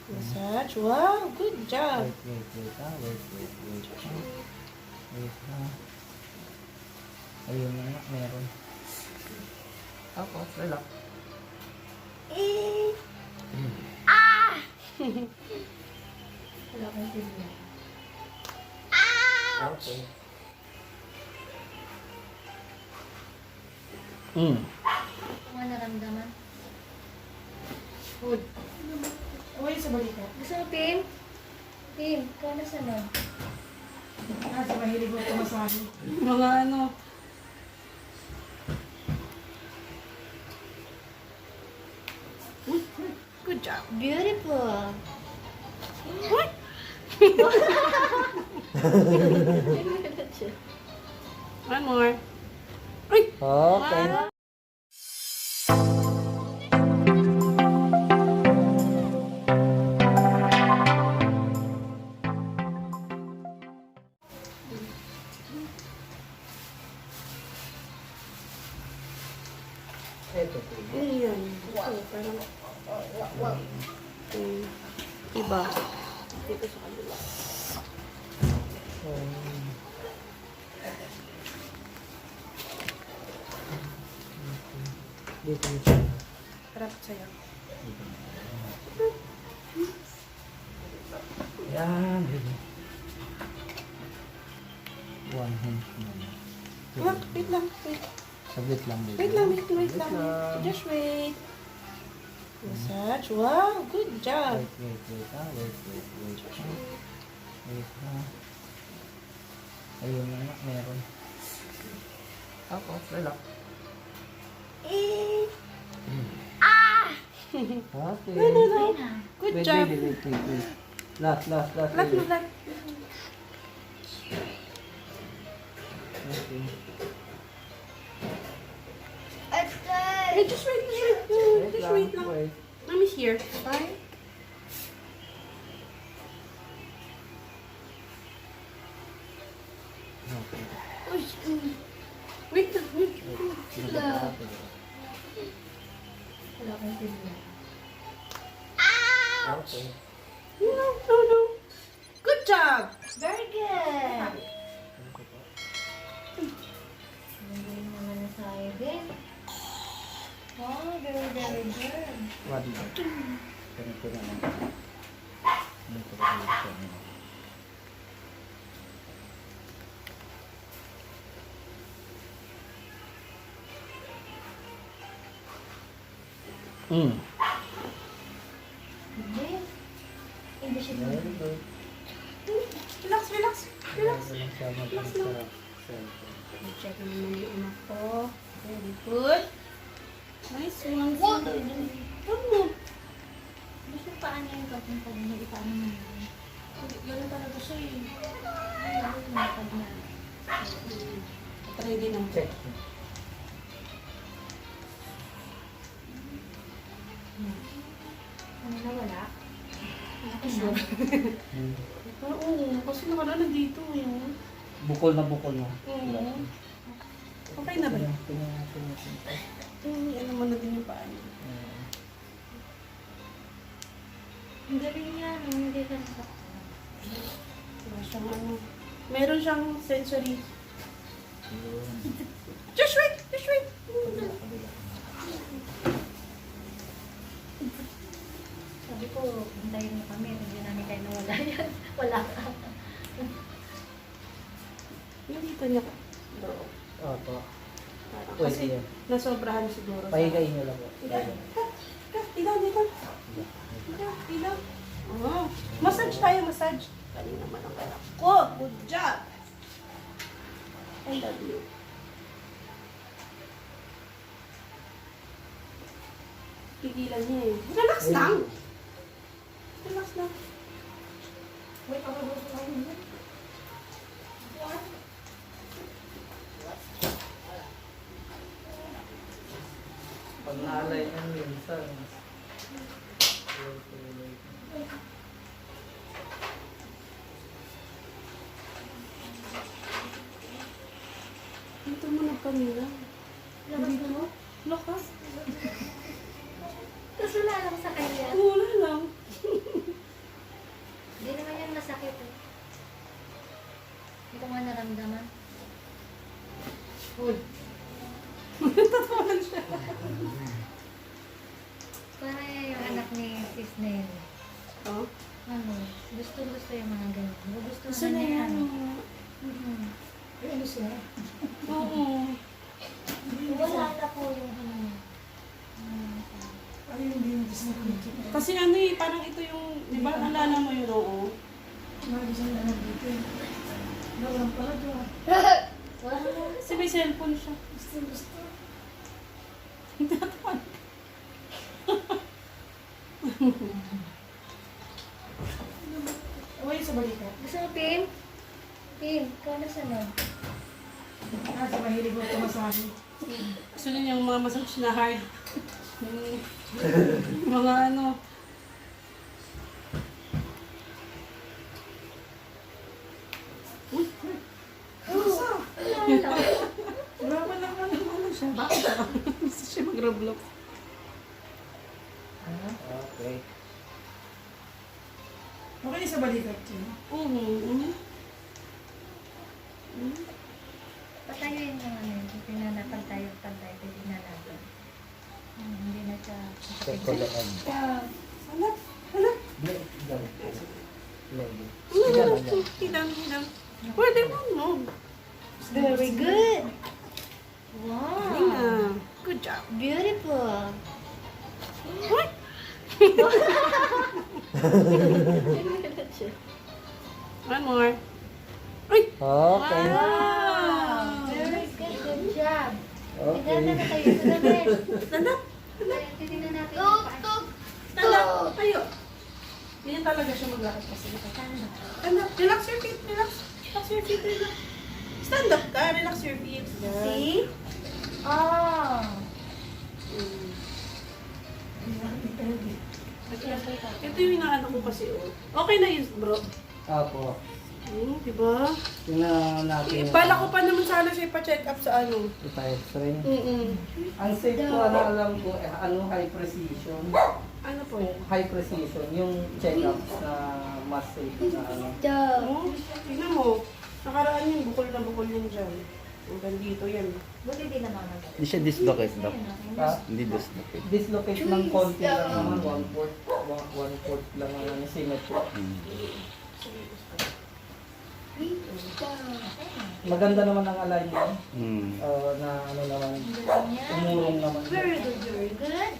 Massage. Wow, good job. Wait. Wait ha. Ayun na, meron. Tapos, relax. Wala kang tingnan. Okay. Mga naramdaman. Food. Uy, sa balita. Gusto mo, Pim? Pim, ikaw na sunod. Sa mahilig mo pumasahin. Mga ano. Good job. Beautiful. What? One more. Uy! Okay. Ito po. Ano yan? Wow. Parang, iba. Dito sa kabila. Dito. Harap sa'yo. Yan. One hand naman. Wait lang. Wait. Saglit lang. Wait lang. Just wait. Massage. Wow, good job. Wait ha. Wait ha. Ayun na, meron. Tapos, relax. Okay. No. na. Good Wait. job. Last. Left. Okay. It's good. Hey, just wait. Just wait lang. Wait. Mommy's here. Bye. Okay. Wait lang. Wala kang tingnan. Okay. No. Good job. Very good. Ang galing naman na sa'yo din. Oh, very good. Wadi. Ganito na lang. Ganito na lang. Hindi. Hindi siya Very naman. good. Relax. Relax lang. Check naman yung anak ko. Very good. Nice one. What? Huwag mo. Gusto paano yung papunta din yung ipaano mo yun? Ganun talaga siya eh. Ay, pag na. Try din ang Check. Ano na wala? Oo, kasi nakalala dito eh. Bukol na. Oo. Okay na ba yun? Tingnan natin. Ano mo na din yung paa niya. Ang galing niya, no? Hindi ka sa... Wala siyang ano. Meron siyang sensory. Yun. Just wait. Sabi ko, hintayin mo kami. Hindi namin kayo nawala yan. Wala ka. Yung dito niya. Bro. Opo. Parang Pwede kasi yan. nasobrahan siguro. Pahigayin nyo lang po. Ilaw. Oh. Massage tayo. Kali naman ang anak ko. Good job. I love you. Pigilan niya eh. Relax lang. Wait, ako gusto ko yun. Pag naalay yan minsan. Dito mo nagkamila. Labas na mo? Lakas. Tapos wala lang sa kanya. Wala lang. si Snail. Oh. Ano, gusto yung mga ganyan. Gusto Gusto na na niya yan. yan. Mhm. Ano siya? Oo. Wala na po yung ano. Ano yung hindi yung gusto ko? Kasi ano eh, parang ito yung, di ba, alala mo yun, oo. Gusto na lang dito eh. Nawalan pala doon. Wala na. Kasi may cellphone siya. Gusto. Uy, sa balikat. Gusto mo, Pim? Pim, ikaw na sunod. Kasi mahilig ko tumasabi. Gusto niya yung mga massage na hard. Yung mga ano. Wala pa lang ano siya. Bakit? Gusto siya mag-roblox. Okay. Okay sa balikat siya. Oo. Patayuin mo ano yun. Hindi na napantay. Pwede na natin. Hindi na siya. Check ko lang. Hanap. Hanap. Hidang. Pwede mo, no? Very good. Galing Wow. ah. Good job. Beautiful. What? One more. Uy! Okay. Wow! Very good. Good job. Okay. Tignan na tayo. Tignan na. Stand-up! Tignan natin. Tuk. Stand-up! Tayo! Ganyan talaga siya maglakad kasi. Stand up! Relax your feet! Relax! Relax your feet! Relax! Stand up ka! Relax your feet! See? Oh. Ito yung inaano ko kasi, oh. Okay na yun, bro. Apo. Diba? Tingnan natin. Bala ko pa naman sana siya ipa-check up sa ano. Ipa-x-ray. Ang safe ko, alam ko, high precision. Ano po? High precision, yung check-ups na mas safe na ano. Oh, tingnan mo. Nakaraan yun, bukol na bukol yun dyan. Hanggang dito yan. Buti di naman. Hindi siya dislocate, Doc. Ha? Hindi dislocate. Dislocate ng konti lang naman, 1/4. 1/4 lang naman yung symmetry. Maganda naman ang alignment. Mm. Na ano naman, umurong naman. Very good. Very good.